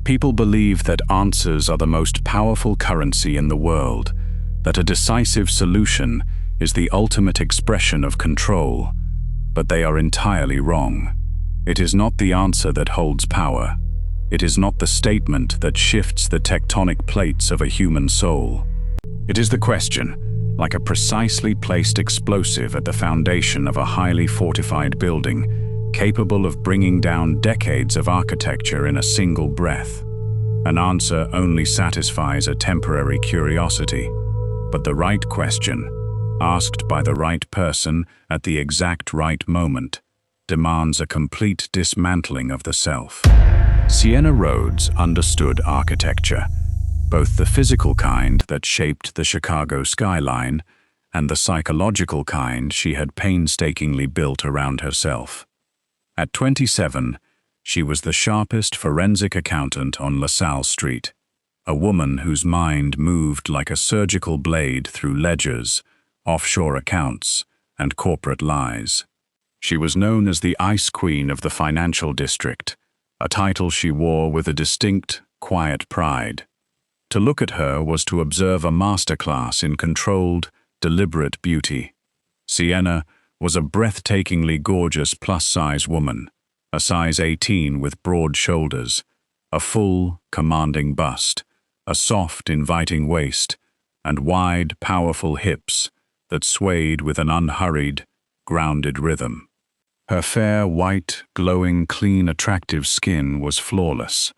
People believe that answers are the most powerful currency in the world, that a decisive solution is the ultimate expression of control, but they are entirely wrong. It is not the answer that holds power. It is not the statement that shifts the tectonic plates of a human soul. It is the question, like a precisely placed explosive at the foundation of a highly fortified building, capable of bringing down decades of architecture in a single breath. An answer only satisfies a temporary curiosity, but the right question, asked by the right person at the exact right moment, demands a complete dismantling of the self. Sienna Rhodes understood architecture, both the physical kind that shaped the Chicago skyline and the psychological kind she had painstakingly built around herself. At 27, she was the sharpest forensic accountant on LaSalle Street, a woman whose mind moved like a surgical blade through ledgers, offshore accounts, and corporate lies. She was known as the Ice Queen of the financial district, a title she wore with a distinct, quiet pride. To look at her was to observe a masterclass in controlled, deliberate beauty. Sienna was a breathtakingly gorgeous plus-size woman, a size 18 with broad shoulders, a full, commanding bust, a soft, inviting waist, and wide, powerful hips that swayed with an unhurried, grounded rhythm. Her fair, white, glowing, clean, attractive skin was flawless,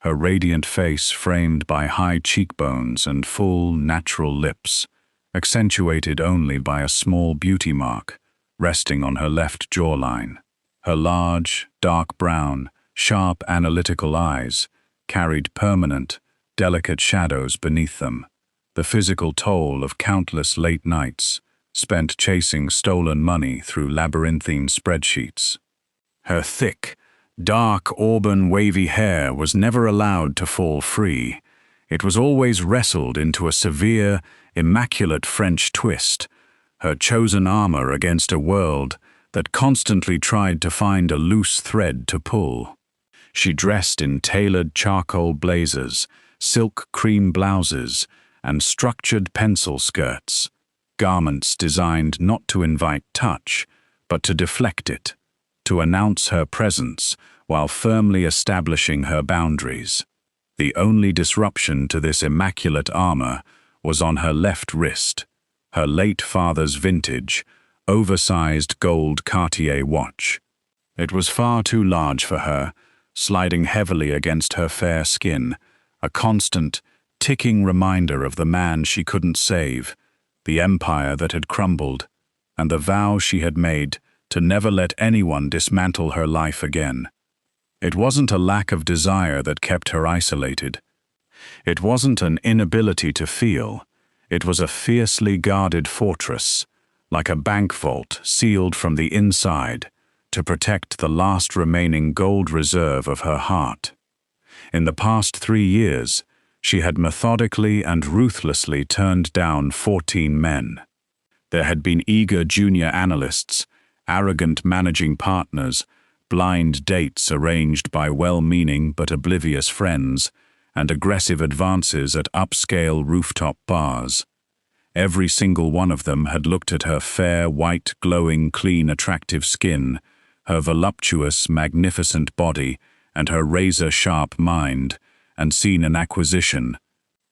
her radiant face framed by high cheekbones and full, natural lips, accentuated only by a small beauty mark resting on her left jawline. Her large, dark brown, sharp, analytical eyes carried permanent, delicate shadows beneath them, the physical toll of countless late nights spent chasing stolen money through labyrinthine spreadsheets. Her thick, dark, auburn, wavy hair was never allowed to fall free. It was always wrestled into a severe, immaculate French twist, her chosen armor against a world that constantly tried to find a loose thread to pull. She dressed in tailored charcoal blazers, silk cream blouses, and structured pencil skirts, garments designed not to invite touch, but to deflect it, to announce her presence while firmly establishing her boundaries. The only disruption to this immaculate armor was on her left wrist, her late father's vintage, oversized gold Cartier watch. It was far too large for her, sliding heavily against her fair skin, a constant, ticking reminder of the man she couldn't save, the empire that had crumbled, and the vow she had made to never let anyone dismantle her life again. It wasn't a lack of desire that kept her isolated. It wasn't an inability to feel. It was a fiercely guarded fortress, like a bank vault sealed from the inside to protect the last remaining gold reserve of her heart. In the past 3 years, she had methodically and ruthlessly turned down 14 men. There had been eager junior analysts, arrogant managing partners, blind dates arranged by well-meaning but oblivious friends, and aggressive advances at upscale rooftop bars. Every single one of them had looked at her fair, white, glowing, clean, attractive skin, her voluptuous, magnificent body, and her razor-sharp mind, and seen an acquisition.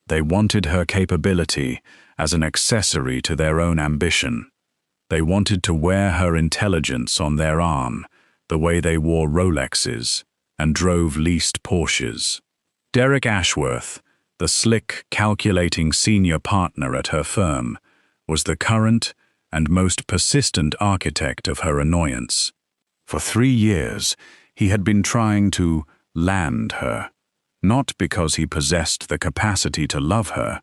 They wanted her capability as an accessory to their own ambition. They wanted to wear her intelligence on their arm, the way they wore Rolexes and drove leased Porsches. Derek Ashworth, the slick, calculating senior partner at her firm, was the current and most persistent architect of her annoyance. For 3 years, he had been trying to land her, not because he possessed the capacity to love her,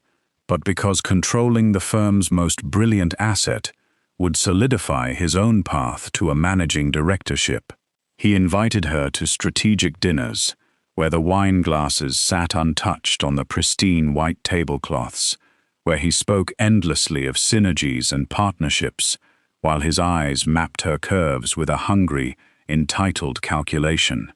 but because controlling the firm's most brilliant asset would solidify his own path to a managing directorship. He invited her to strategic dinners, where the wine glasses sat untouched on the pristine white tablecloths, where he spoke endlessly of synergies and partnerships, while his eyes mapped her curves with a hungry, entitled calculation.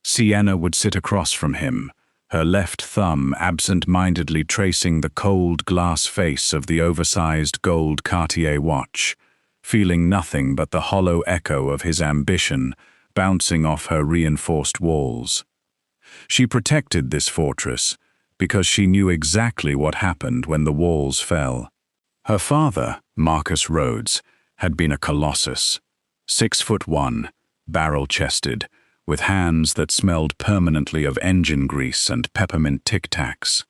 Sienna would sit across from him, her left thumb absent-mindedly tracing the cold glass face of the oversized gold Cartier watch, feeling nothing but the hollow echo of his ambition bouncing off her reinforced walls. She protected this fortress because she knew exactly what happened when the walls fell. Her father, Marcus Rhodes, had been a colossus, 6'1", barrel-chested, with hands that smelled permanently of engine grease and peppermint Tic Tacs.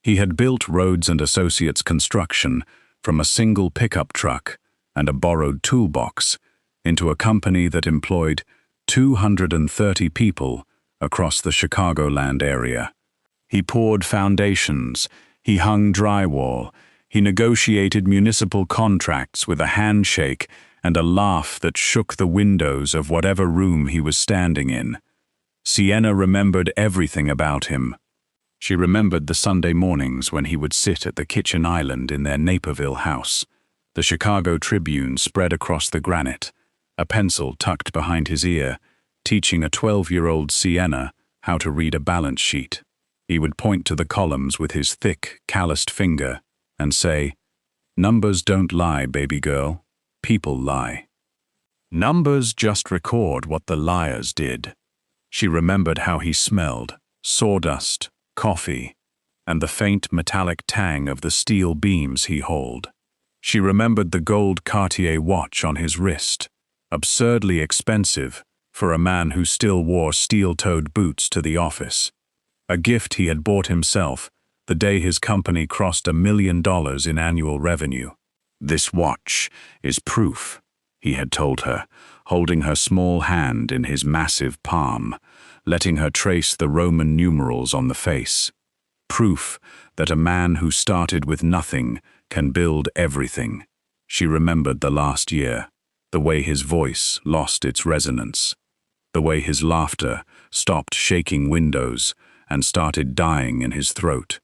He had built Rhodes and Associates Construction from a single pickup truck and a borrowed toolbox into a company that employed 230 people across the Chicagoland area. He poured foundations, he hung drywall, he negotiated municipal contracts with a handshake and a laugh that shook the windows of whatever room he was standing in. Sienna remembered everything about him. She remembered the Sunday mornings when he would sit at the kitchen island in their Naperville house, the Chicago Tribune spread across the granite, a pencil tucked behind his ear, teaching a 12-year-old Sienna how to read a balance sheet. He would point to the columns with his thick, calloused finger and say, "Numbers don't lie, baby girl. People lie. Numbers just record what the liars did." She remembered how he smelled, sawdust, coffee, and the faint metallic tang of the steel beams he hauled. She remembered the gold Cartier watch on his wrist, absurdly expensive for a man who still wore steel-toed boots to the office, a gift he had bought himself the day his company crossed $1 million in annual revenue. "This watch is proof," he had told her, holding her small hand in his massive palm, letting her trace the Roman numerals on the face. Proof that a man who started with nothing can build everything. She remembered the last year, the way his voice lost its resonance, the way his laughter stopped shaking windows and started dying in his throat.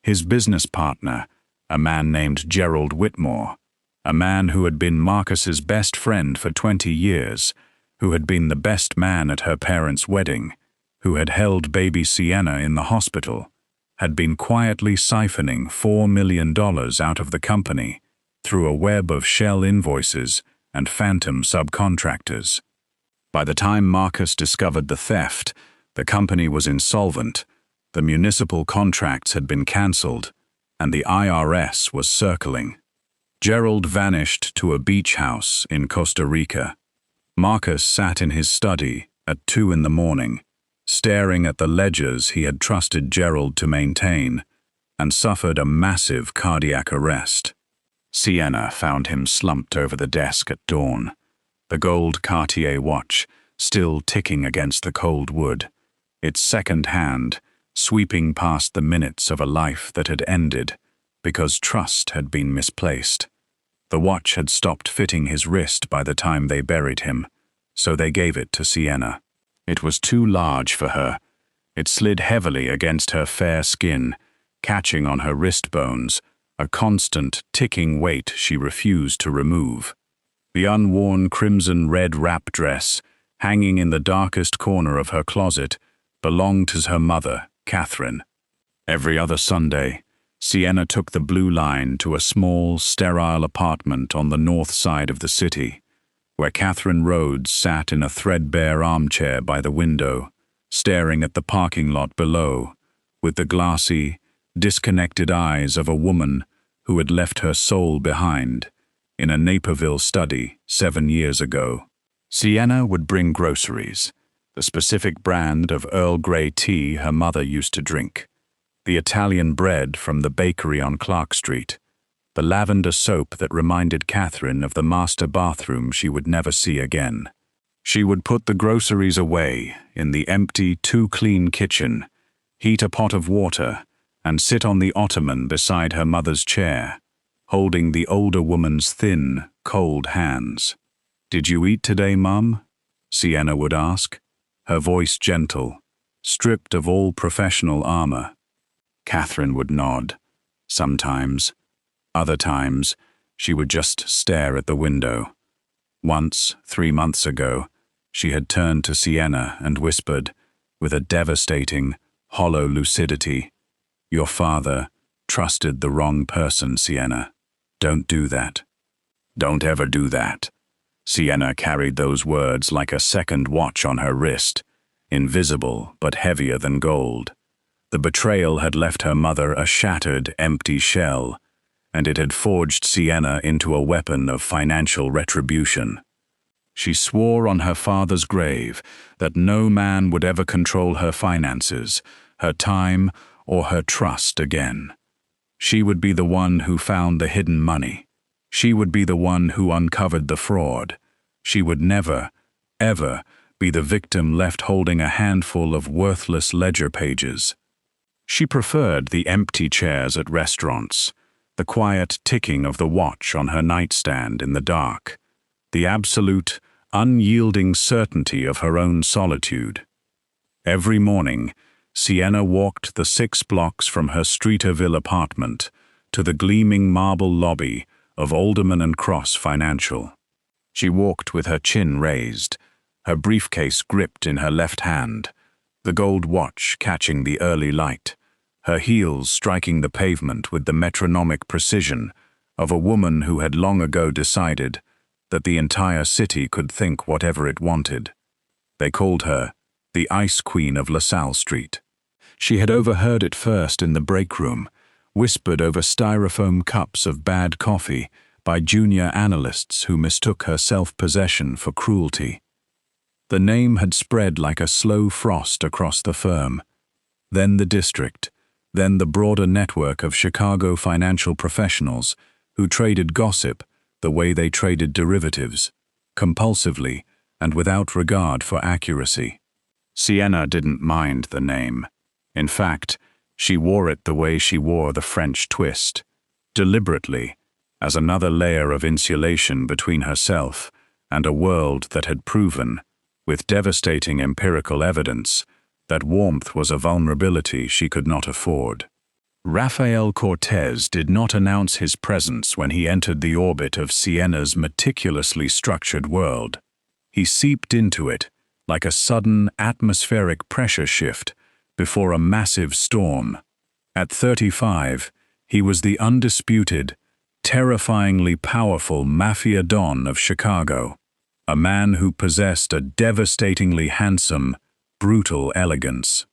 His business partner, a man named Gerald Whitmore, a man who had been Marcus's best friend for 20 years, who had been the best man at her parents' wedding, who had held baby Sienna in the hospital, had been quietly siphoning $4 million out of the company through a web of shell invoices and phantom subcontractors. By the time Marcus discovered the theft, the company was insolvent, the municipal contracts had been cancelled, and the IRS was circling. Gerald vanished to a beach house in Costa Rica. Marcus sat in his study at 2 in the morning, staring at the ledgers he had trusted Gerald to maintain, and suffered a massive cardiac arrest. Sienna found him slumped over the desk at dawn, the gold Cartier watch still ticking against the cold wood, its second hand sweeping past the minutes of a life that had ended because trust had been misplaced. The watch had stopped fitting his wrist by the time they buried him, so they gave it to Sienna. It was too large for her. It slid heavily against her fair skin, catching on her wrist bones, a constant, ticking weight she refused to remove. The unworn crimson-red wrap dress, hanging in the darkest corner of her closet, belonged to her mother, Catherine. Every other Sunday, Sienna took the Blue Line to a small, sterile apartment on the north side of the city, where Catherine Rhodes sat in a threadbare armchair by the window, staring at the parking lot below, with the glassy, disconnected eyes of a woman who had left her soul behind in a Naperville study 7 years ago. Sienna would bring groceries, the specific brand of Earl Grey tea her mother used to drink, the Italian bread from the bakery on Clark Street, the lavender soap that reminded Catherine of the master bathroom she would never see again. She would put the groceries away in the empty, too-clean kitchen, heat a pot of water, and sit on the ottoman beside her mother's chair, holding the older woman's thin, cold hands. "Did you eat today, Mum?" Sienna would ask, her voice gentle, stripped of all professional armor. Catherine would nod. Sometimes. Other times, she would just stare at the window. Once, 3 months ago, she had turned to Sienna and whispered, with a devastating, Hollow lucidity. Your father trusted the wrong person, Sienna. Don't do that. Don't ever do that. Sienna carried those words like a second watch on her wrist, invisible but heavier than gold. The betrayal had left her mother a shattered, empty shell, and it had forged Sienna into a weapon of financial retribution. She swore on her father's grave that no man would ever control her finances, her time, or her trust again. She would be the one who found the hidden money. She would be the one who uncovered the fraud. She would never, ever be the victim left holding a handful of worthless ledger pages. She preferred the empty chairs at restaurants, the quiet ticking of the watch on her nightstand in the dark, the absolute, unyielding certainty of her own solitude. Every morning, Sienna walked the 6 blocks from her Streeterville apartment to the gleaming marble lobby of Alderman and Cross Financial. She walked with her chin raised, her briefcase gripped in her left hand, the gold watch catching the early light, her heels striking the pavement with the metronomic precision of a woman who had long ago decided that the entire city could think whatever it wanted. They called her the Ice Queen of LaSalle Street. She had overheard it first in the break room, whispered over styrofoam cups of bad coffee by junior analysts who mistook her self-possession for cruelty. The name had spread like a slow frost across the firm. Then the district, then the broader network of Chicago financial professionals who traded gossip the way they traded derivatives, compulsively and without regard for accuracy. Sienna didn't mind the name. In fact, she wore it the way she wore the French twist, deliberately, as another layer of insulation between herself and a world that had proven, with devastating empirical evidence, that warmth was a vulnerability she could not afford. Rafael Cortez did not announce his presence when he entered the orbit of Sienna's meticulously structured world. He seeped into it like a sudden atmospheric pressure shift before a massive storm. At 35, he was the undisputed, terrifyingly powerful Mafia Don of Chicago, a man who possessed a devastatingly handsome, brutal elegance.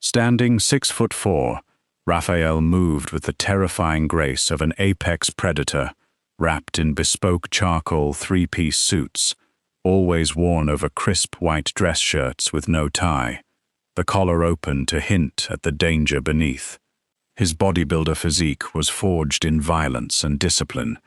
Standing 6'4", Raphael moved with the terrifying grace of an apex predator, wrapped in bespoke charcoal 3-piece suits, always worn over crisp white dress shirts with no tie, the collar open to hint at the danger beneath. His bodybuilder physique was forged in violence and discipline,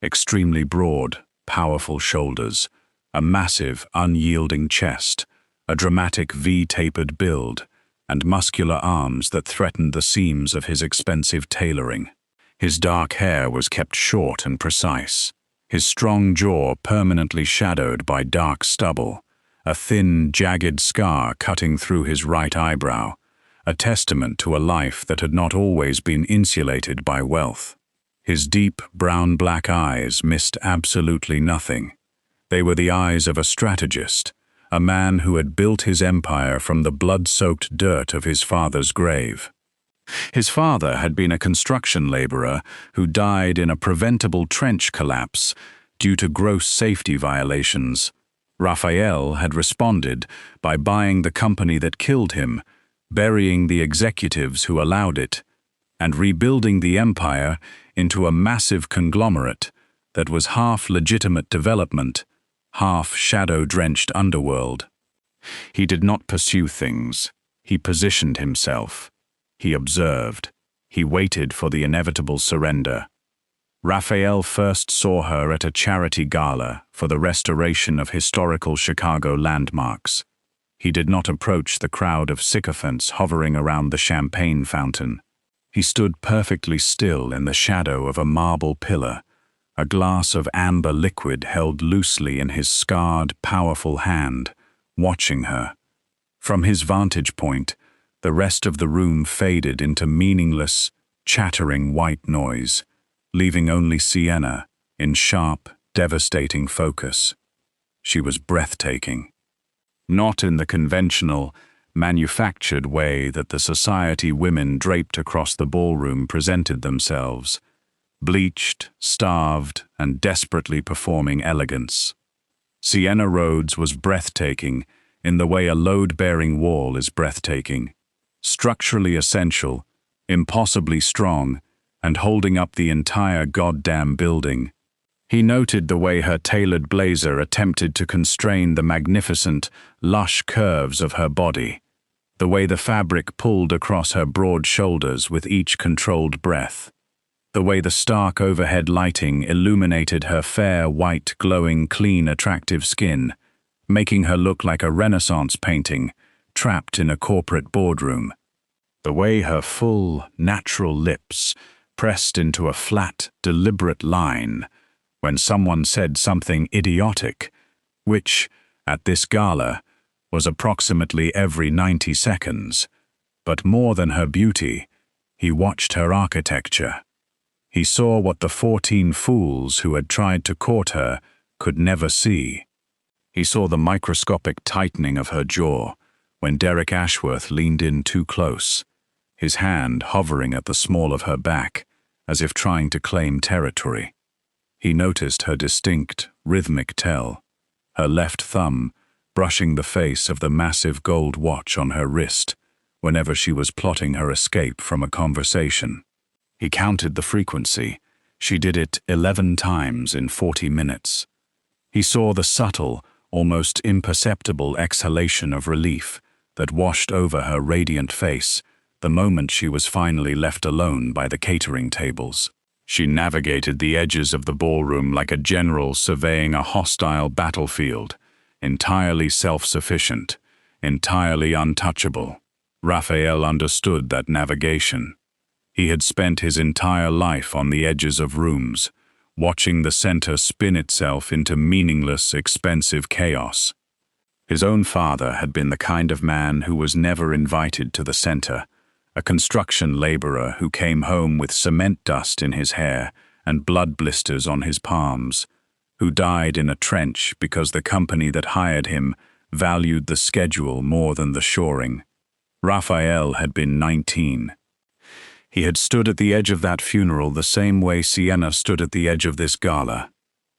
extremely broad, powerful shoulders, a massive, unyielding chest, a dramatic V-tapered build, and muscular arms that threatened the seams of his expensive tailoring. His dark hair was kept short and precise, his strong jaw permanently shadowed by dark stubble, a thin, jagged scar cutting through his right eyebrow, a testament to a life that had not always been insulated by wealth. His deep, brown-black eyes missed absolutely nothing. They were the eyes of a strategist, a man who had built his empire from the blood-soaked dirt of his father's grave. His father had been a construction laborer who died in a preventable trench collapse due to gross safety violations. Raphael had responded by buying the company that killed him, burying the executives who allowed it, and rebuilding the empire into a massive conglomerate that was half legitimate development, half shadow-drenched underworld. He did not pursue things. He positioned himself. He observed. He waited for the inevitable surrender. Raphael first saw her at a charity gala for the restoration of historical Chicago landmarks. He did not approach the crowd of sycophants hovering around the champagne fountain. He stood perfectly still in the shadow of a marble pillar, a glass of amber liquid held loosely in his scarred, powerful hand, watching her. From his vantage point, the rest of the room faded into meaningless, chattering white noise, leaving only Sienna in sharp, devastating focus. She was breathtaking. Not in the conventional, manufactured way that the society women draped across the ballroom presented themselves, bleached, starved, and desperately performing elegance. Sienna Rhodes was breathtaking in the way a load-bearing wall is breathtaking, structurally essential, impossibly strong, and holding up the entire goddamn building. He noted the way her tailored blazer attempted to constrain the magnificent, lush curves of her body, the way the fabric pulled across her broad shoulders with each controlled breath, the way the stark overhead lighting illuminated her fair, white, glowing, clean, attractive skin, making her look like a Renaissance painting trapped in a corporate boardroom. The way her full, natural lips pressed into a flat, deliberate line when someone said something idiotic, which, at this gala, was approximately every 90 seconds. But more than her beauty, he watched her architecture. He saw what the 14 fools who had tried to court her could never see. He saw the microscopic tightening of her jaw when Derek Ashworth leaned in too close, his hand hovering at the small of her back, as if trying to claim territory. He noticed her distinct, rhythmic tell, her left thumb brushing the face of the massive gold watch on her wrist whenever she was plotting her escape from a conversation. He counted the frequency. She did it 11 times in 40 minutes. He saw the subtle, almost imperceptible exhalation of relief that washed over her radiant face the moment she was finally left alone by the catering tables. She navigated the edges of the ballroom like a general surveying a hostile battlefield, entirely self-sufficient, entirely untouchable. Raphael understood that navigation. He had spent his entire life on the edges of rooms, watching the center spin itself into meaningless, expensive chaos. His own father had been the kind of man who was never invited to the center, a construction laborer who came home with cement dust in his hair and blood blisters on his palms, who died in a trench because the company that hired him valued the schedule more than the shoring. Raphael had been 19. He had stood at the edge of that funeral the same way Sienna stood at the edge of this gala,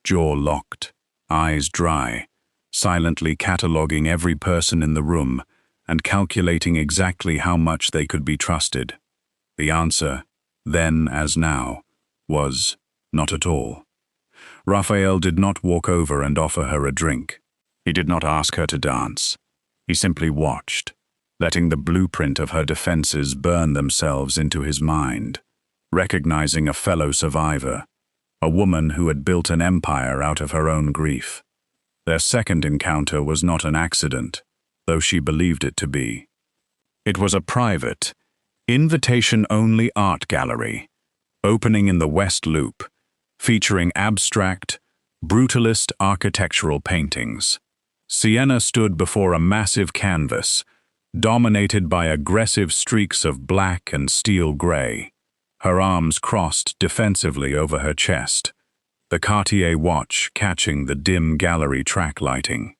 jaw locked, eyes dry, silently cataloguing every person in the room and calculating exactly how much they could be trusted. The answer, then as now, was not at all. Raphael did not walk over and offer her a drink. He did not ask her to dance. He simply watched, letting the blueprint of her defenses burn themselves into his mind, recognizing a fellow survivor, a woman who had built an empire out of her own grief. Their second encounter was not an accident, though she believed it to be. It was a private, invitation-only art gallery, opening in the West Loop, featuring abstract, brutalist architectural paintings. Sienna stood before a massive canvas, dominated by aggressive streaks of black and steel gray, her arms crossed defensively over her chest, the Cartier watch catching the dim gallery track lighting.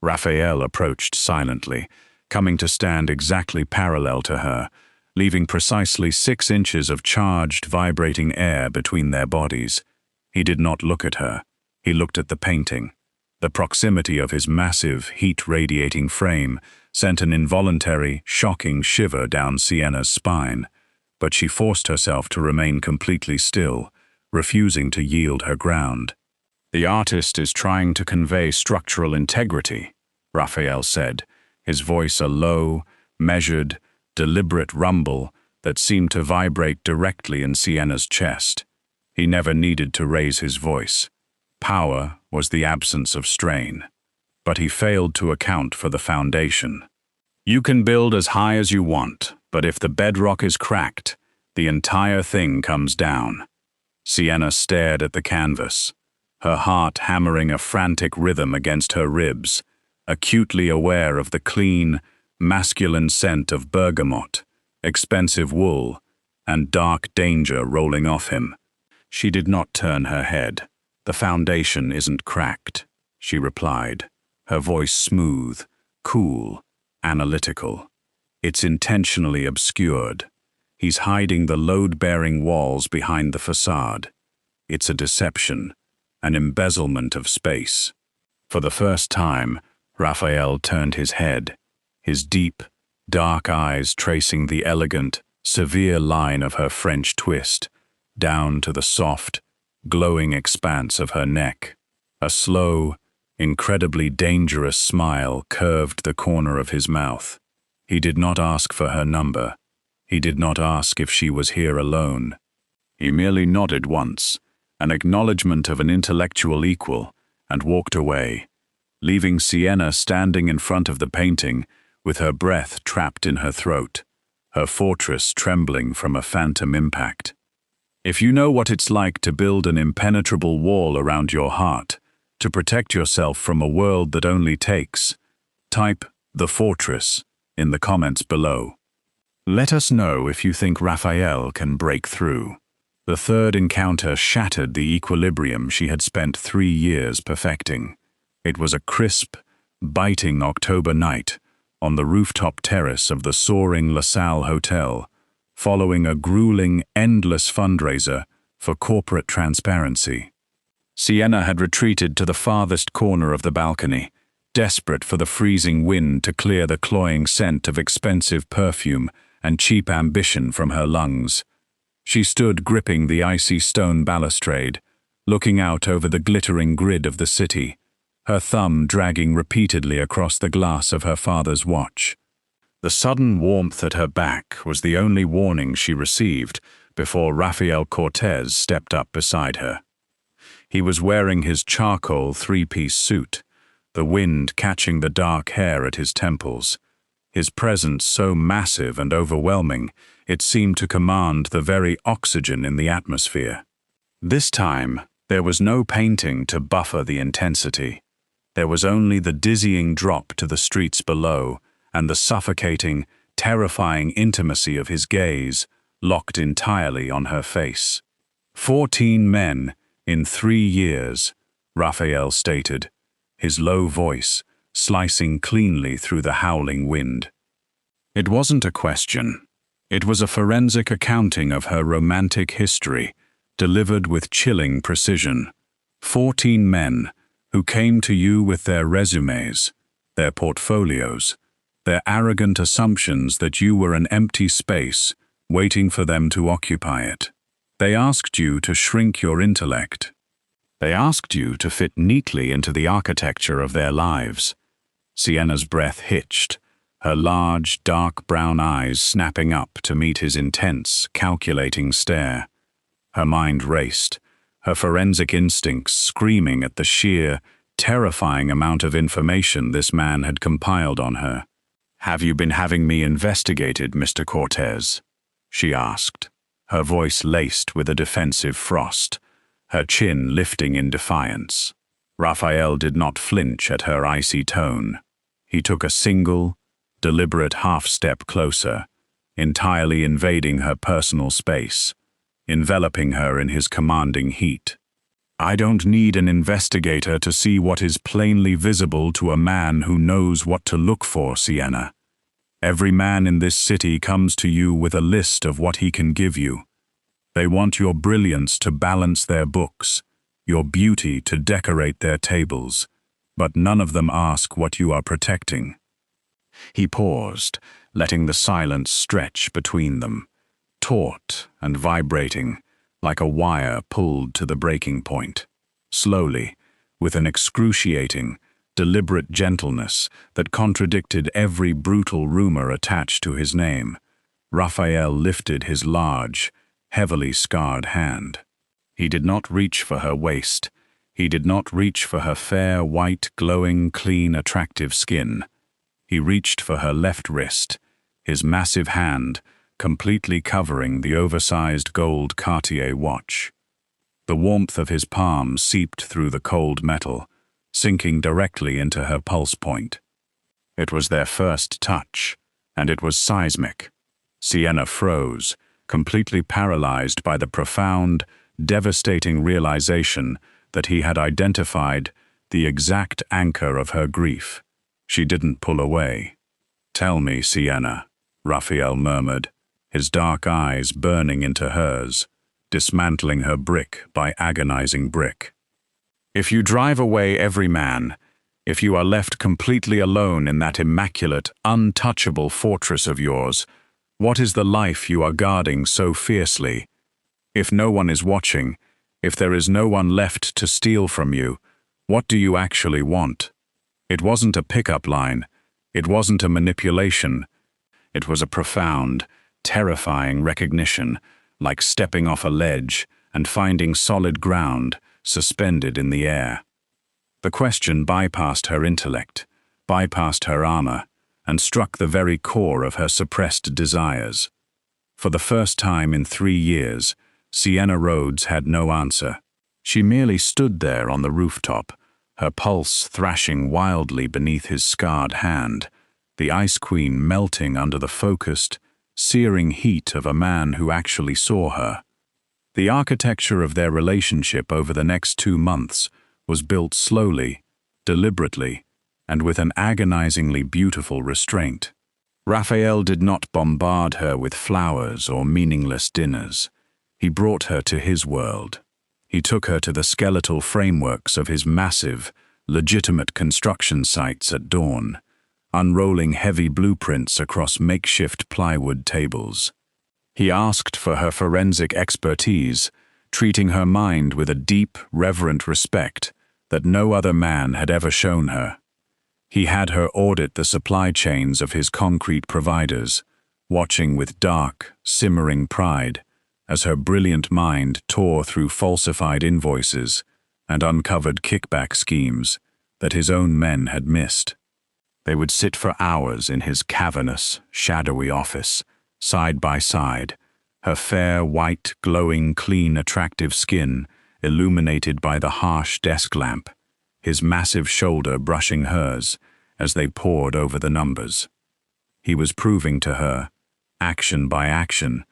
Raphael approached silently, coming to stand exactly parallel to her, leaving precisely 6 inches of charged, vibrating air between their bodies. He did not look at her. He looked at the painting. The proximity of his massive, heat-radiating frame sent an involuntary, shocking shiver down Sienna's spine, but she forced herself to remain completely still, refusing to yield her ground. "The artist is trying to convey structural integrity," Raphael said, his voice a low, measured, deliberate rumble that seemed to vibrate directly in Sienna's chest. He never needed to raise his voice. Power was the absence of strain. But he failed to account for the foundation. "You can build as high as you want, but if the bedrock is cracked, the entire thing comes down." Sienna stared at the canvas, her heart hammering a frantic rhythm against her ribs, acutely aware of the clean, masculine scent of bergamot, expensive wool, and dark danger rolling off him. She did not turn her head. "The foundation isn't cracked," she replied, her voice smooth, cool, analytical. It's intentionally obscured. He's hiding the load-bearing walls behind the facade. It's a deception, an embezzlement of space. For the first time, Raphael turned his head, his deep, dark eyes tracing the elegant, severe line of her French twist, down to the soft, glowing expanse of her neck. A slow, incredibly dangerous smile curved the corner of his mouth. He did not ask for her number. He did not ask if she was here alone. He merely nodded once, an acknowledgement of an intellectual equal, and walked away, leaving Sienna standing in front of the painting with her breath trapped in her throat, her fortress trembling from a phantom impact. If you know what it's like to build an impenetrable wall around your heart, to protect yourself from a world that only takes, type "The Fortress" in the comments below. Let us know if you think Raphael can break through. The third encounter shattered the equilibrium she had spent 3 years perfecting. It was a crisp, biting October night on the rooftop terrace of the soaring LaSalle Hotel, following a grueling, endless fundraiser for corporate transparency. Sienna had retreated to the farthest corner of the balcony, desperate for the freezing wind to clear the cloying scent of expensive perfume and cheap ambition from her lungs. She stood gripping the icy stone balustrade, looking out over the glittering grid of the city, her thumb dragging repeatedly across the glass of her father's watch. The sudden warmth at her back was the only warning she received before Rafael Cortez stepped up beside her. He was wearing his charcoal 3-piece suit, the wind catching the dark hair at his temples. His presence so massive and overwhelming, it seemed to command the very oxygen in the atmosphere. This time, there was no painting to buffer the intensity. There was only the dizzying drop to the streets below and the suffocating, terrifying intimacy of his gaze, locked entirely on her face. 14 men in 3 years, Raphael stated, his low voice slicing cleanly through the howling wind. It wasn't a question. It was a forensic accounting of her romantic history, delivered with chilling precision. 14 men who came to you with their resumes, their portfolios, their arrogant assumptions that you were an empty space waiting for them to occupy it. They asked you to shrink your intellect. They asked you to fit neatly into the architecture of their lives. Sienna's breath hitched, her large, dark brown eyes snapping up to meet his intense, calculating stare. Her mind raced, her forensic instincts screaming at the sheer, terrifying amount of information this man had compiled on her. "Have you been having me investigated, Mr. Cortez?" she asked, her voice laced with a defensive frost, her chin lifting in defiance. Raphael did not flinch at her icy tone. He took a single, deliberate half-step closer, entirely invading her personal space, enveloping her in his commanding heat. "I don't need an investigator to see what is plainly visible to a man who knows what to look for, Sienna. Every man in this city comes to you with a list of what he can give you. They want your brilliance to balance their books, your beauty to decorate their tables, but none of them ask what you are protecting." He paused, letting the silence stretch between them, taut and vibrating, like a wire pulled to the breaking point. Slowly, with an excruciating, deliberate gentleness that contradicted every brutal rumor attached to his name, Raphael lifted his large, heavily scarred hand. He did not reach for her waist. He did not reach for her fair, white, glowing, clean, attractive skin. He reached for her left wrist, his massive hand completely covering the oversized gold Cartier watch. The warmth of his palm seeped through the cold metal, sinking directly into her pulse point. It was their first touch, and it was seismic. Sienna froze, completely paralyzed by the profound, devastating realization that he had identified the exact anchor of her grief. She didn't pull away. "Tell me, Sienna," Raphael murmured, his dark eyes burning into hers, dismantling her brick by agonizing brick. If you drive away every man, if you are left completely alone in that immaculate, untouchable fortress of yours, what is the life you are guarding so fiercely? If no one is watching, if there is no one left to steal from you, what do you actually want? It wasn't a pickup line. It wasn't a manipulation. It was a profound, terrifying recognition, like stepping off a ledge and finding solid ground suspended in the air. The question bypassed her intellect, bypassed her armor, and struck the very core of her suppressed desires. For the first time in 3 years, Sienna Rhodes had no answer. She merely stood there on the rooftop, her pulse thrashing wildly beneath his scarred hand, the Ice Queen melting under the focused, searing heat of a man who actually saw her. The architecture of their relationship over the next 2 months was built slowly, deliberately, and with an agonizingly beautiful restraint. Raphael did not bombard her with flowers or meaningless dinners. He brought her to his world. He took her to the skeletal frameworks of his massive, legitimate construction sites at dawn, unrolling heavy blueprints across makeshift plywood tables. He asked for her forensic expertise, treating her mind with a deep, reverent respect that no other man had ever shown her. He had her audit the supply chains of his concrete providers, watching with dark, simmering pride as her brilliant mind tore through falsified invoices and uncovered kickback schemes that his own men had missed. They would sit for hours in his cavernous, shadowy office, side by side, her fair, white, glowing, clean, attractive skin illuminated by the harsh desk lamp, his massive shoulder brushing hers as they pored over the numbers. He was proving to her, action by action,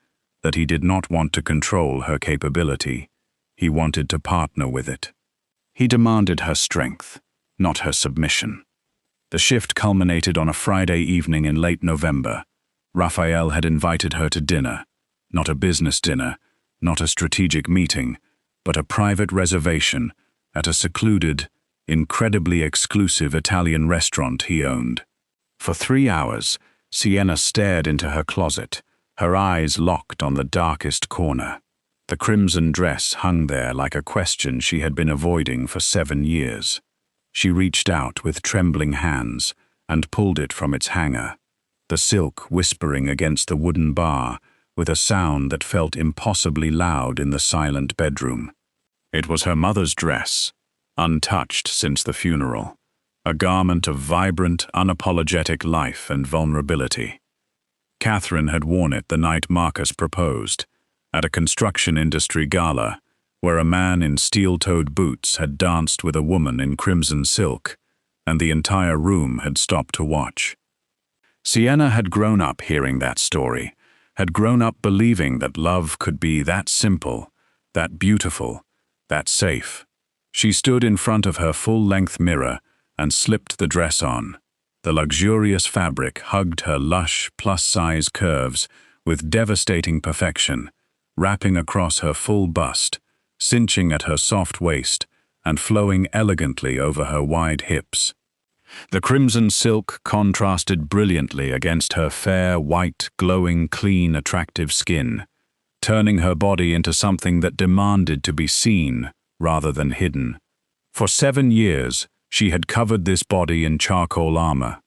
that he did not want to control her capability. He wanted to partner with it. He demanded her strength, not her submission. The shift culminated on a Friday evening in late November. Raphael had invited her to dinner, not a business dinner, not a strategic meeting, but a private reservation at a secluded, incredibly exclusive Italian restaurant he owned. For 3 hours, Sienna stared into her closet, her eyes locked on the darkest corner. The crimson dress hung there like a question she had been avoiding for 7 years. She reached out with trembling hands and pulled it from its hanger, the silk whispering against the wooden bar with a sound that felt impossibly loud in the silent bedroom. It was her mother's dress, untouched since the funeral, a garment of vibrant, unapologetic life and vulnerability. Catherine had worn it the night Marcus proposed, at a construction industry gala, where a man in steel-toed boots had danced with a woman in crimson silk, and the entire room had stopped to watch. Sienna had grown up hearing that story, had grown up believing that love could be that simple, that beautiful, that safe. She stood in front of her full-length mirror and slipped the dress on. The luxurious fabric hugged her lush, plus-size curves with devastating perfection, wrapping across her full bust, cinching at her soft waist, and flowing elegantly over her wide hips. The crimson silk contrasted brilliantly against her fair, white, glowing, clean, attractive skin, turning her body into something that demanded to be seen rather than hidden. For 7 years, she had covered this body in charcoal armor.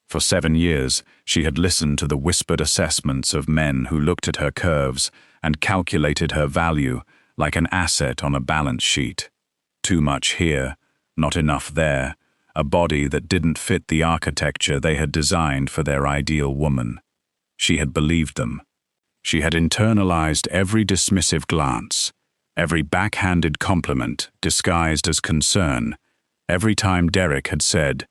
For 7 years, she had listened to the whispered assessments of men who looked at her curves and calculated her value like an asset on a balance sheet. Too much here, not enough there, a body that didn't fit the architecture they had designed for their ideal woman. She had believed them. She had internalized every dismissive glance, every backhanded compliment disguised as concern, every time Derek had said,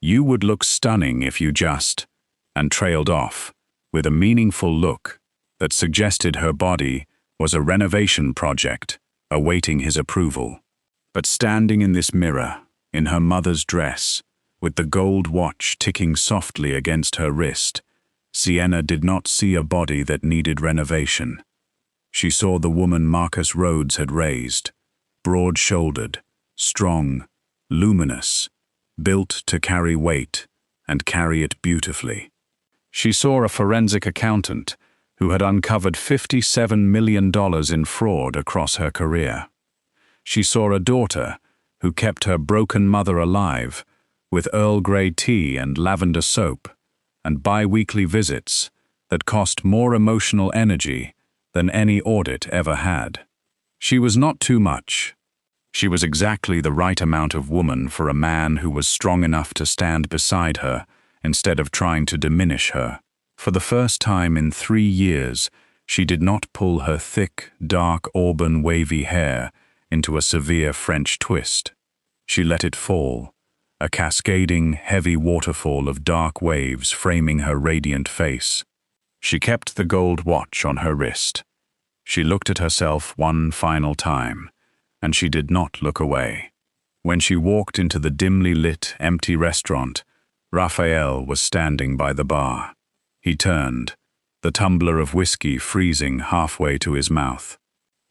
"You would look stunning if you just," and trailed off, with a meaningful look that suggested her body was a renovation project, awaiting his approval. But standing in this mirror, in her mother's dress, with the gold watch ticking softly against her wrist, Sienna did not see a body that needed renovation. She saw the woman Marcus Rhodes had raised, broad-shouldered, strong, luminous, built to carry weight and carry it beautifully. She saw a forensic accountant who had uncovered $57 million in fraud across her career. She saw a daughter who kept her broken mother alive with Earl Grey tea and lavender soap and bi-weekly visits that cost more emotional energy than any audit ever had. She was not too much. She was exactly the right amount of woman for a man who was strong enough to stand beside her instead of trying to diminish her. For the first time in 3 years, she did not pull her thick, dark auburn wavy hair into a severe French twist. She let it fall, a cascading, heavy waterfall of dark waves framing her radiant face. She kept the gold watch on her wrist. She looked at herself one final time, and she did not look away. When she walked into the dimly lit, empty restaurant, Raphael was standing by the bar. He turned, the tumbler of whiskey freezing halfway to his mouth.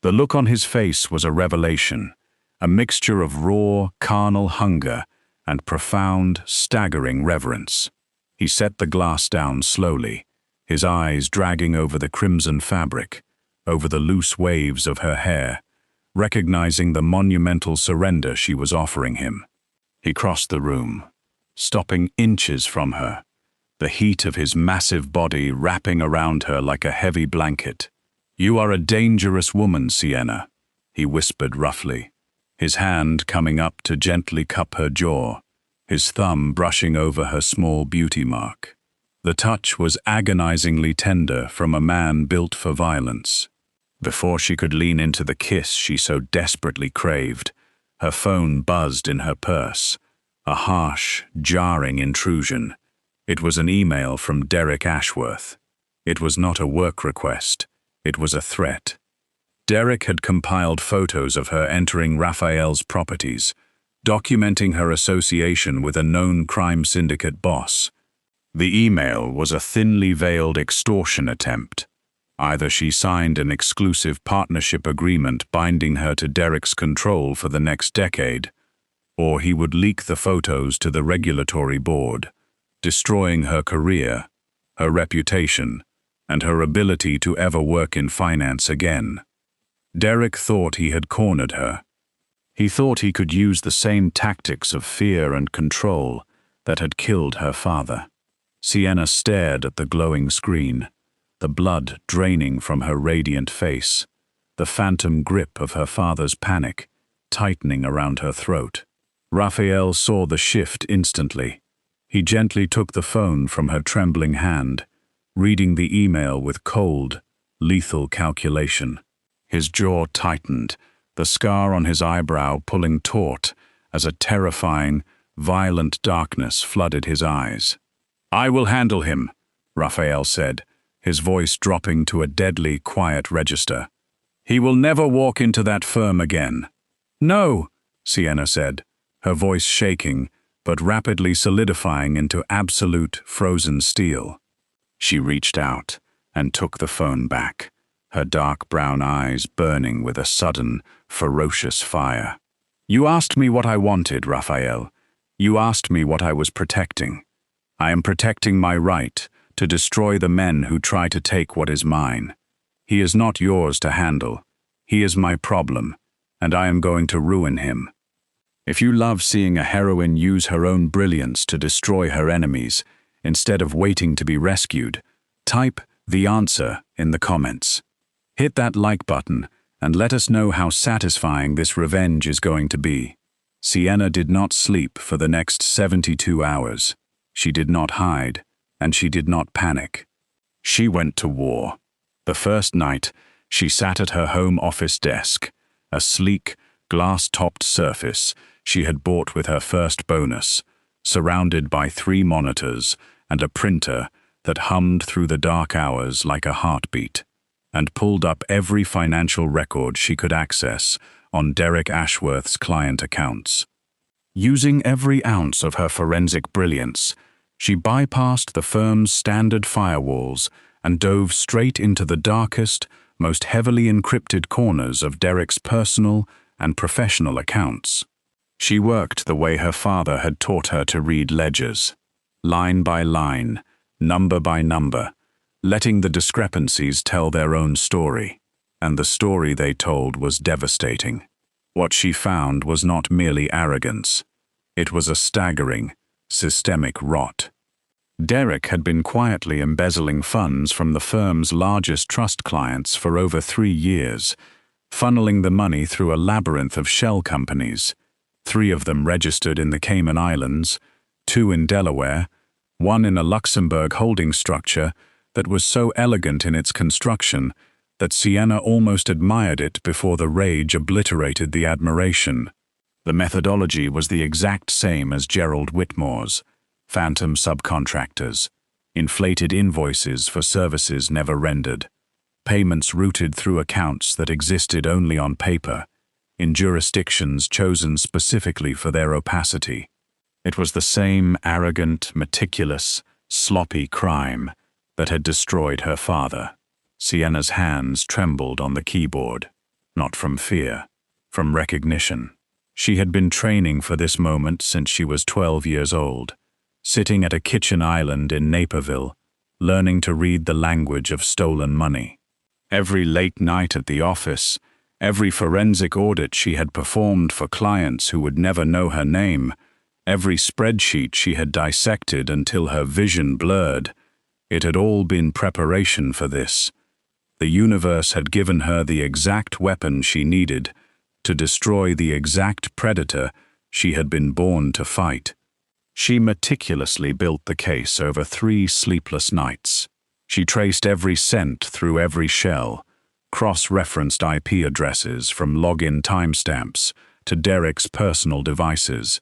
The look on his face was a revelation, a mixture of raw, carnal hunger and profound, staggering reverence. He set the glass down slowly, his eyes dragging over the crimson fabric, over the loose waves of her hair, recognizing the monumental surrender she was offering him. He crossed the room, stopping inches from her, the heat of his massive body wrapping around her like a heavy blanket. "You are a dangerous woman, Sienna," he whispered roughly, his hand coming up to gently cup her jaw, his thumb brushing over her small beauty mark. The touch was agonizingly tender from a man built for violence. Before she could lean into the kiss she so desperately craved, her phone buzzed in her purse, a harsh, jarring intrusion. It was an email from Derek Ashworth. It was not a work request. It was a threat. Derek had compiled photos of her entering Raphael's properties, documenting her association with a known crime syndicate boss. The email was a thinly veiled extortion attempt. Either she signed an exclusive partnership agreement binding her to Derek's control for the next decade, or he would leak the photos to the regulatory board, destroying her career, her reputation, and her ability to ever work in finance again. Derek thought he had cornered her. He thought he could use the same tactics of fear and control that had killed her father. Sienna stared at the glowing screen, the blood draining from her radiant face, the phantom grip of her father's panic tightening around her throat. Raphael saw the shift instantly. He gently took the phone from her trembling hand, reading the email with cold, lethal calculation. His jaw tightened, the scar on his eyebrow pulling taut as a terrifying, violent darkness flooded his eyes. "I will handle him," Raphael said, his voice dropping to a deadly, quiet register. "He will never walk into that firm again." "No," Sienna said, her voice shaking, but rapidly solidifying into absolute, frozen steel. She reached out and took the phone back, her dark brown eyes burning with a sudden, ferocious fire. "You asked me what I wanted, Raphael. You asked me what I was protecting. I am protecting my right to destroy the men who try to take what is mine. He is not yours to handle. He is my problem, and I am going to ruin him." If you love seeing a heroine use her own brilliance to destroy her enemies, instead of waiting to be rescued, type the answer in the comments. Hit that like button and let us know how satisfying this revenge is going to be. Sienna did not sleep for the next 72 hours. She did not hide, and she did not panic. She went to war. The first night, she sat at her home office desk, a sleek, glass-topped surface she had bought with her first bonus, surrounded by 3 monitors and a printer that hummed through the dark hours like a heartbeat, and pulled up every financial record she could access on Derek Ashworth's client accounts. Using every ounce of her forensic brilliance, She bypassed the firm's standard firewalls and dove straight into the darkest, most heavily encrypted corners of Derek's personal and professional accounts. She worked the way her father had taught her to read ledgers, line by line, number by number, letting the discrepancies tell their own story. And the story they told was devastating. What she found was not merely arrogance. It was a staggering, systemic rot. Derek had been quietly embezzling funds from the firm's largest trust clients for over 3 years, funneling the money through a labyrinth of shell companies, 3 of them registered in the Cayman Islands, 2 in Delaware, 1 in a Luxembourg holding structure that was so elegant in its construction that Sienna almost admired it before the rage obliterated the admiration. The methodology was the exact same as Gerald Whitmore's: phantom subcontractors, inflated invoices for services never rendered, payments routed through accounts that existed only on paper, in jurisdictions chosen specifically for their opacity. It was the same arrogant, meticulous, sloppy crime that had destroyed her father. Sienna's hands trembled on the keyboard, not from fear, from recognition. She had been training for this moment since she was 12 years old, sitting at a kitchen island in Naperville, learning to read the language of stolen money. Every late night at the office, every forensic audit she had performed for clients who would never know her name, every spreadsheet she had dissected until her vision blurred, it had all been preparation for this. The universe had given her the exact weapon she needed to destroy the exact predator she had been born to fight. She meticulously built the case over 3 sleepless nights. She traced every cent through every shell, cross-referenced IP addresses from login timestamps to Derek's personal devices,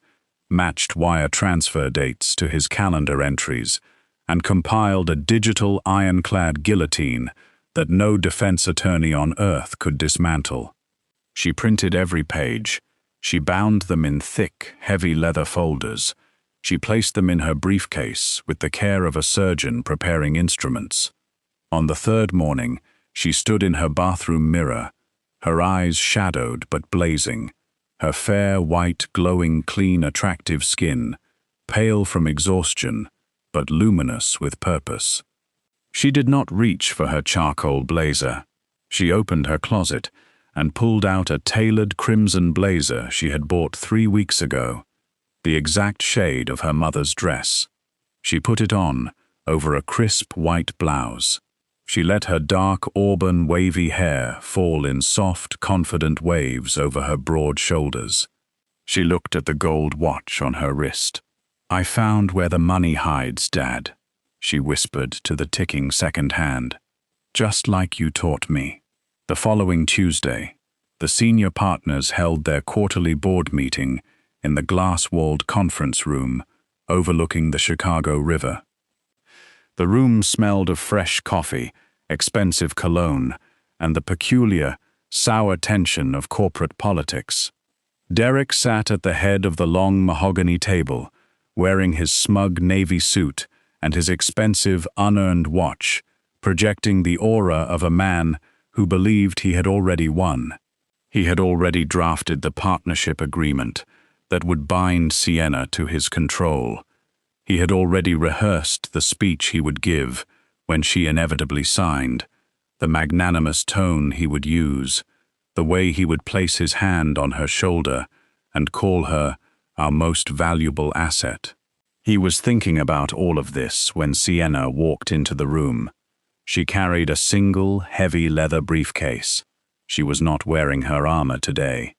matched wire transfer dates to his calendar entries, and compiled a digital ironclad guillotine that no defense attorney on earth could dismantle. She printed every page. She bound them in thick, heavy leather folders. She placed them in her briefcase with the care of a surgeon preparing instruments. On the 3rd morning, she stood in her bathroom mirror, her eyes shadowed but blazing, her fair, white, glowing, clean, attractive skin, pale from exhaustion, but luminous with purpose. She did not reach for her charcoal blazer. She opened her closet and pulled out a tailored crimson blazer she had bought 3 weeks ago, the exact shade of her mother's dress. She put it on over a crisp white blouse. She let her dark auburn wavy hair fall in soft, confident waves over her broad shoulders. She looked at the gold watch on her wrist. "I found where the money hides, Dad," she whispered to the ticking second hand. "Just like you taught me." The following Tuesday, the senior partners held their quarterly board meeting in the glass-walled conference room overlooking the Chicago River. The room smelled of fresh coffee, expensive cologne, and the peculiar, sour tension of corporate politics. Derek sat at the head of the long mahogany table, wearing his smug navy suit and his expensive, unearned watch, projecting the aura of a man who believed he had already won. He had already drafted the partnership agreement that would bind Sienna to his control. He had already rehearsed the speech he would give when she inevitably signed, the magnanimous tone he would use, the way he would place his hand on her shoulder and call her our most valuable asset. He was thinking about all of this when Sienna walked into the room. She carried a single, heavy leather briefcase. She was not wearing her armor today.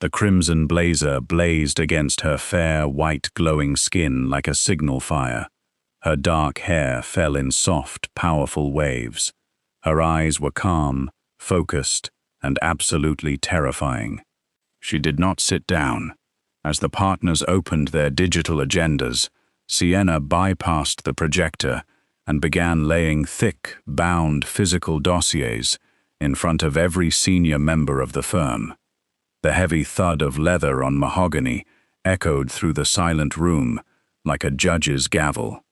The crimson blazer blazed against her fair, white, glowing skin like a signal fire. Her dark hair fell in soft, powerful waves. Her eyes were calm, focused, and absolutely terrifying. She did not sit down. As the partners opened their digital agendas, Sienna bypassed the projector and began laying thick, bound physical dossiers in front of every senior member of the firm. The heavy thud of leather on mahogany echoed through the silent room like a judge's gavel.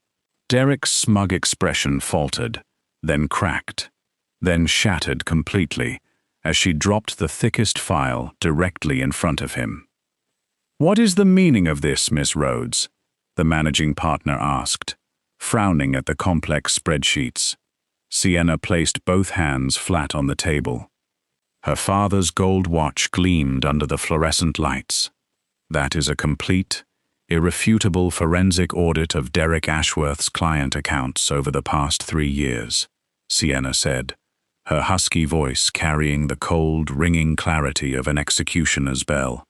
Derek's smug expression faltered, then cracked, then shattered completely as she dropped the thickest file directly in front of him. "What is the meaning of this, Miss Rhodes?" the managing partner asked, frowning at the complex spreadsheets. Sienna placed both hands flat on the table. Her father's gold watch gleamed under the fluorescent lights. "That is a complete, irrefutable forensic audit of Derek Ashworth's client accounts over the past 3 years," Sienna said, her husky voice carrying the cold, ringing clarity of an executioner's bell.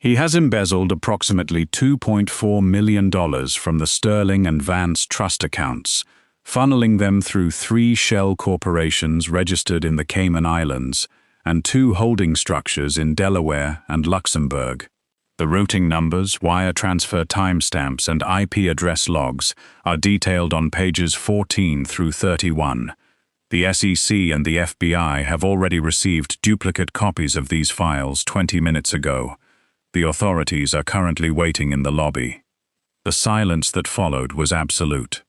"He has embezzled approximately $2.4 million from the Sterling and Vance trust accounts, funneling them through 3 shell corporations registered in the Cayman Islands and 2 holding structures in Delaware and Luxembourg. The routing numbers, wire transfer timestamps, and IP address logs are detailed on pages 14 through 31. The SEC and the FBI have already received duplicate copies of these files 20 minutes ago. The authorities are currently waiting in the lobby." The silence that followed was absolute.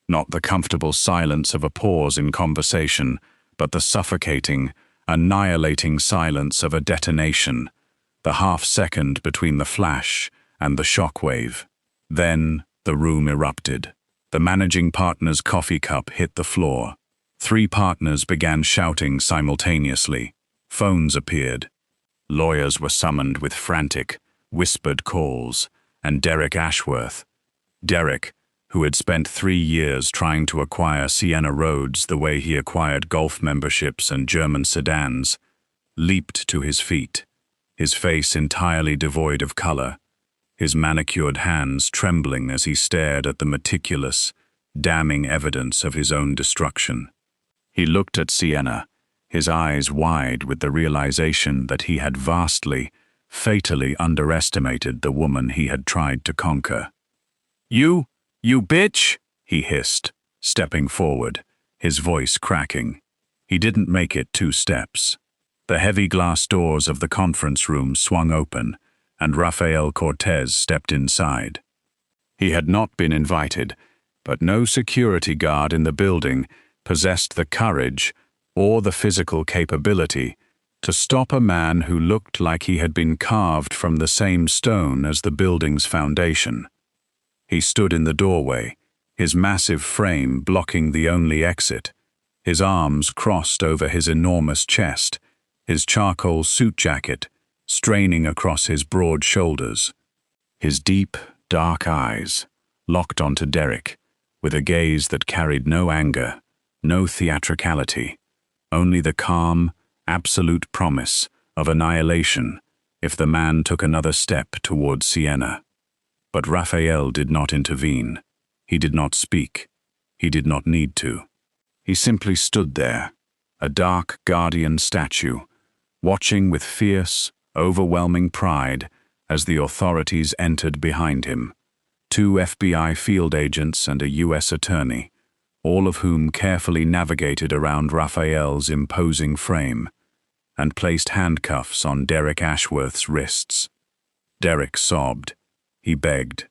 Not the comfortable silence of a pause in conversation, but the suffocating, annihilating silence of a detonation, the half-second between the flash and the shockwave. Then the room erupted. The managing partner's coffee cup hit the floor. 3 partners began shouting simultaneously. Phones appeared. Lawyers were summoned with frantic, whispered calls, and Derek Ashworth, Derek, who had spent 3 years trying to acquire Sienna Rhodes the way he acquired golf memberships and German sedans, leaped to his feet, his face entirely devoid of color, his manicured hands trembling as he stared at the meticulous, damning evidence of his own destruction. He looked at Sienna, his eyes wide with the realization that he had vastly, fatally underestimated the woman he had tried to conquer. You bitch!" he hissed, stepping forward, his voice cracking. He didn't make it 2 steps. The heavy glass doors of the conference room swung open, and Rafael Cortez stepped inside. He had not been invited, but no security guard in the building possessed the courage or the physical capability to stop a man who looked like he had been carved from the same stone as the building's foundation. He stood in the doorway, his massive frame blocking the only exit, his arms crossed over his enormous chest, his charcoal suit jacket straining across his broad shoulders. His deep, dark eyes locked onto Derek, with a gaze that carried no anger, no theatricality, only the calm, absolute promise of annihilation if the man took another step towards Sienna. But Raphael did not intervene. He did not speak. He did not need to. He simply stood there, a dark guardian statue, watching with fierce, overwhelming pride as the authorities entered behind him. 2 FBI field agents and a U.S. attorney, all of whom carefully navigated around Raphael's imposing frame and placed handcuffs on Derek Ashworth's wrists. Derek sobbed. He begged.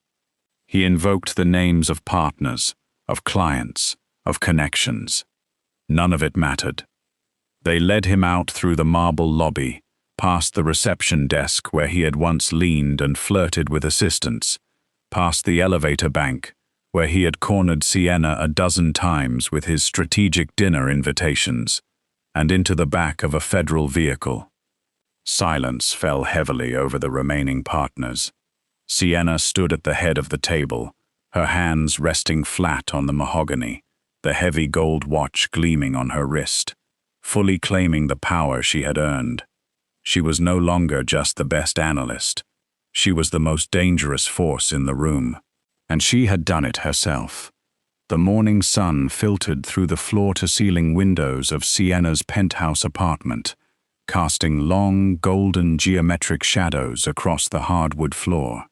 He invoked the names of partners, of clients, of connections. None of it mattered. They led him out through the marble lobby, past the reception desk where he had once leaned and flirted with assistants, past the elevator bank, where he had cornered Sienna a dozen times with his strategic dinner invitations, and into the back of a federal vehicle. Silence fell heavily over the remaining partners. Sienna stood at the head of the table, her hands resting flat on the mahogany, the heavy gold watch gleaming on her wrist, fully claiming the power she had earned. She was no longer just the best analyst. She was the most dangerous force in the room. And she had done it herself. The morning sun filtered through the floor-to-ceiling windows of Sienna's penthouse apartment, casting long, golden geometric shadows across the hardwood floor.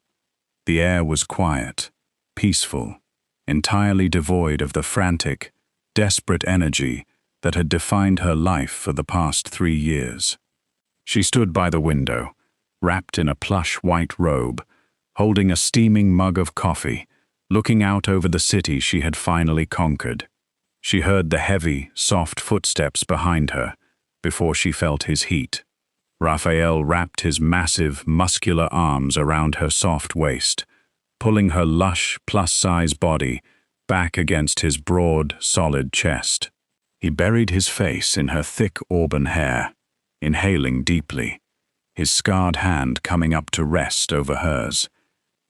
The air was quiet, peaceful, entirely devoid of the frantic, desperate energy that had defined her life for the past 3 years. She stood by the window, wrapped in a plush white robe, holding a steaming mug of coffee, Looking out over the city she had finally conquered, she heard the heavy, soft footsteps behind her before she felt his heat. Raphael wrapped his massive, muscular arms around her soft waist, pulling her lush, plus-size body back against his broad, solid chest. He buried his face in her thick auburn hair, inhaling deeply, his scarred hand coming up to rest over hers,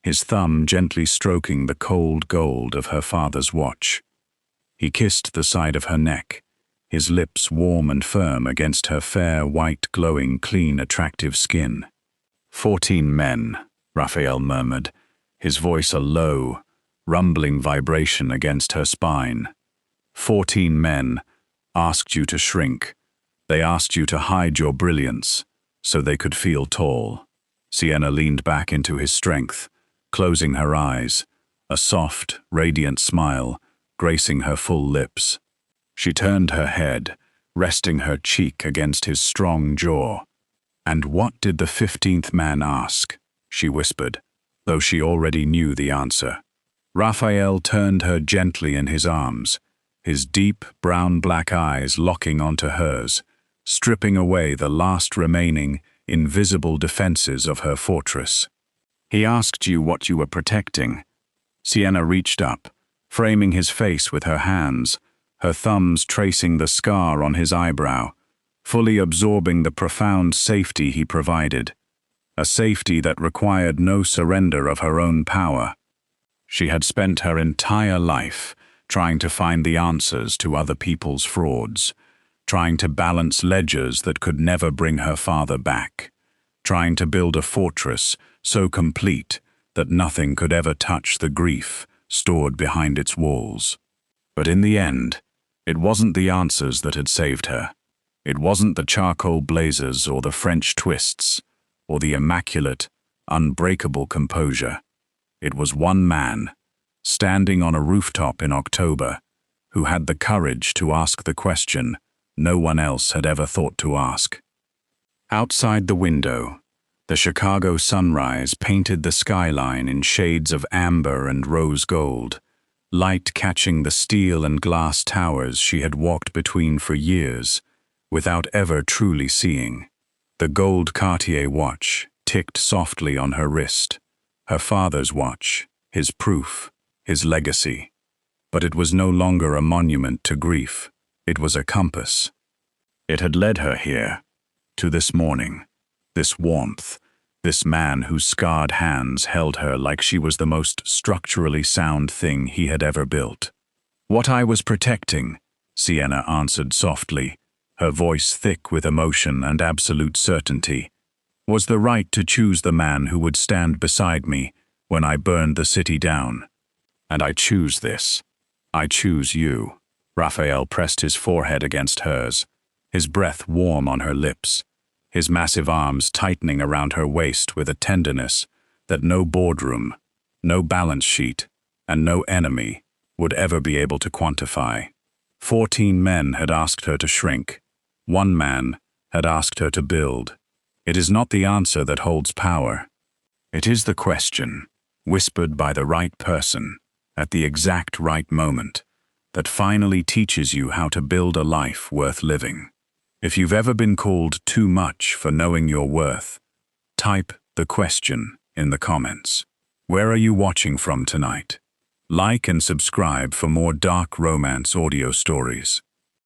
his thumb gently stroking the cold gold of her father's watch. He kissed the side of her neck, his lips warm and firm against her fair, white, glowing, clean, attractive skin. 14 men, Raphael murmured, his voice a low, rumbling vibration against her spine. 14 men asked you to shrink. They asked you to hide your brilliance so they could feel tall. Sienna leaned back into his strength, closing her eyes, a soft, radiant smile gracing her full lips. She turned her head, resting her cheek against his strong jaw. "And what did the 15th man ask?" she whispered, though she already knew the answer. Raphael turned her gently in his arms, his deep brown-black eyes locking onto hers, stripping away the last remaining, invisible defenses of her fortress. "He asked you what you were protecting." Sienna reached up, framing his face with her hands, her thumbs tracing the scar on his eyebrow, fully absorbing the profound safety he provided, a safety that required no surrender of her own power. She had spent her entire life trying to find the answers to other people's frauds, trying to balance ledgers that could never bring her father back, trying to build a fortress so complete that nothing could ever touch the grief stored behind its walls. But in the end, it wasn't the answers that had saved her. It wasn't the charcoal blazers or the French twists, or the immaculate, unbreakable composure. It was one man, standing on a rooftop in October, who had the courage to ask the question no one else had ever thought to ask. Outside the window, the Chicago sunrise painted the skyline in shades of amber and rose gold, light catching the steel and glass towers she had walked between for years, without ever truly seeing. The gold Cartier watch ticked softly on her wrist, her father's watch, his proof, his legacy. But it was no longer a monument to grief, it was a compass. It had led her here, to this morning, this warmth, this man whose scarred hands held her like she was the most structurally sound thing he had ever built. "What I was protecting," Sienna answered softly, her voice thick with emotion and absolute certainty, "was the right to choose the man who would stand beside me when I burned the city down. And I choose this. I choose you." Raphael pressed his forehead against hers, his breath warm on her lips, his massive arms tightening around her waist with a tenderness that no boardroom, no balance sheet, and no enemy would ever be able to quantify. 14 men had asked her to shrink. One man had asked her to build. It is not the answer that holds power. It is the question, whispered by the right person, at the exact right moment, that finally teaches you how to build a life worth living. If you've ever been called too much for knowing your worth, type the question in the comments. Where are you watching from tonight? Like and subscribe for more dark romance audio stories.